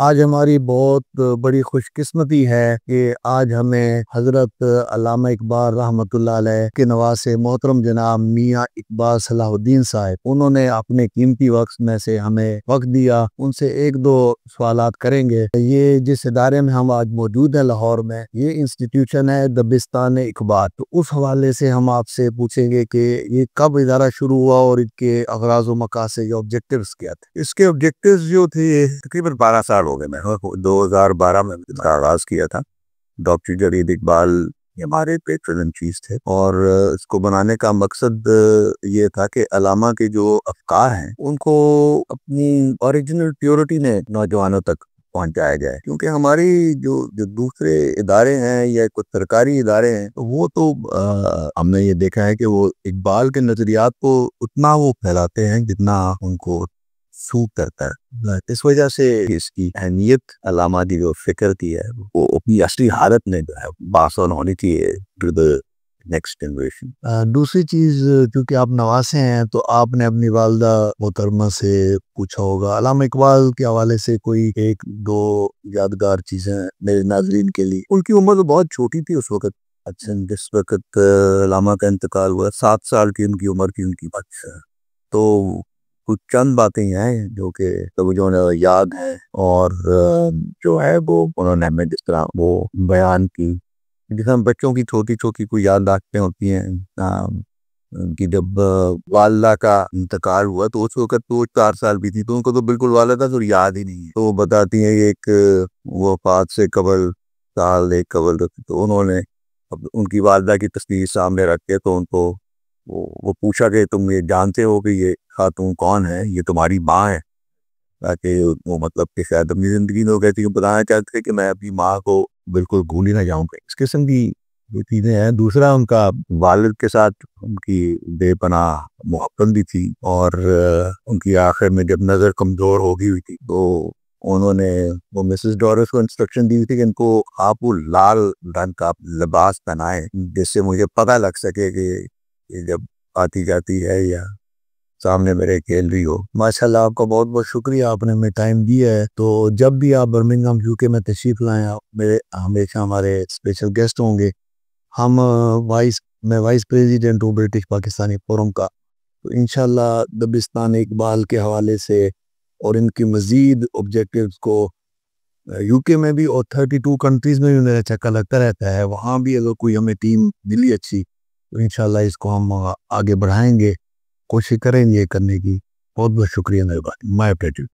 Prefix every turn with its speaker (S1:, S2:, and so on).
S1: آج ہماری بہت بڑی خوش قسمتی ہے کہ آج ہمیں حضرت علامہ اقبال رحمۃ اللہ علیہ کے نواسے محترم جناب میاں اقبال صلاح الدین صاحب انہوں نے اپنے قیمتی وقت میں سے ہمیں وقت دیا. ان سے ایک دو سوالات کریں گے. یہ جس ادارے میں ہم آج موجود ہیں لاہور میں، یہ انسٹیٹیوشن ہے دبستان اقبال. تو اس حوالے سے ہم آپ سے پوچھیں گے کہ یہ کب ادارہ شروع ہوا اور ان کے اغراض و مقاصد یا آبجیکٹیوز کیا تھے؟
S2: اس کے آبجیکٹیوز جو تھے تقریباً 12 سال ہو گئے. میں 2012 میں اس کا آغاز کیا تھا. ڈاکٹر جدید اقبال یہ ہمارے پیٹرن ان چیف تھے، اور اس کو بنانے کا مقصد یہ تھا کہ علامہ کے جو افکار ہیں ان کو اپنی اوریجنل پیورٹی نے نوجوانوں تک پہنچایا جائے. کیونکہ ہماری جو دوسرے ادارے ہیں یا کچھ سرکاری ادارے ہیں، وہ تو ہم نے یہ دیکھا ہے کہ وہ اقبال کے نظریات کو اتنا وہ پھیلاتے ہیں جتنا ان کو سوٹ کرتا ہے. اس وجہ سے اس کی اہمیت علامہ کی جو فکر کی ہے وہ اپنی اصلی حالت میں جو ہے باثر ہونی چاہیے ٹو دا نیکسٹ جنریشن.
S1: دوسری چیز، کیونکہ آپ نواسے ہیں تو آپ نے اپنی والدہ محترمہ سے پوچھا ہوگا علامہ اقبال کے حوالے سے کوئی ایک دو یادگار چیزیں میرے ناظرین کے لیے.
S2: ان کی عمر تو بہت چھوٹی تھی اس وقت. اچھا، جس وقت علامہ کا انتقال ہوا 7 سال کی ان کی عمر تھی ان کی. اچھا، تو کچھ چند باتیں ہیں جو کہ جو یاد ہے، اور جو ہے وہ انہوں نے ہمیں جس طرح وہ بیان کی، جس طرح بچوں کی چھوٹی چھوٹی کوئی یادداشتیں ہوتی ہیں کہ جب والدہ کا انتقال ہوا تو اس وقت تو 4 سال بھی تھی، تو ان کو تو بالکل والدہ تو یاد ہی نہیں ہے. تو وہ بتاتی ہیں ایک وفات سے قبل سال ایک قبل، تو انہوں نے ان کی والدہ کی تصویر سامنے رکھ کے تو ان کو وہ پوچھا کہ تم یہ جانتے ہو کہ یہ خاتون کون ہے؟ یہ تمہاری ماں ہے. تاکہ وہ مطلب کہ شاید اپنی زندگی میں وہ کہتی کہ بتانا چاہتے ہیں کہ میں اپنی ماں کو بالکل بھول ہی نہ جاؤں گا. اس قسم کی جو چیزیں ہیں. دوسرا، ان کا والد کے ساتھ ان کی بے پناہ محبت بھی تھی، اور ان کی آخر میں جب نظر کمزور ہو گئی ہوئی تھی تو انہوں نے وہ مسز ڈورس کو انسٹرکشن دی ہوئی تھی کہ ان کو آپ وہ لال رنگ کا لباس پہنائیں جس سے مجھے پتہ لگ سکے کہ یہ جب آتی جاتی ہے یا سامنے میرے کھیل رہی ہو.
S1: ماشاءاللہ، آپ کا بہت بہت شکریہ، آپ نے ہمیں ٹائم دیا ہے. تو جب بھی آپ برمنگھم یوکے میں تشریف لائیں، میرے ہمیشہ ہمارے اسپیشل گیسٹ ہوں گے. میں وائس پریزیڈنٹ ہوں برٹش پاکستانی فورم کا. تو انشاءاللہ دبستان اقبال کے حوالے سے اور ان کی مزید آبجیکٹیوز کو یوکے میں بھی اور 32 کنٹریز میں بھی میرا چکر لگتا رہتا ہے. وہاں بھی اگر کوئی ہمیں ٹیم ملی اچھی تو انشاءاللہ اس کو ہم آگے بڑھائیں گے، کوشش کریں گے کرنے کی. بہت بہت شکریہ، مہربانی. مائی پلیجر.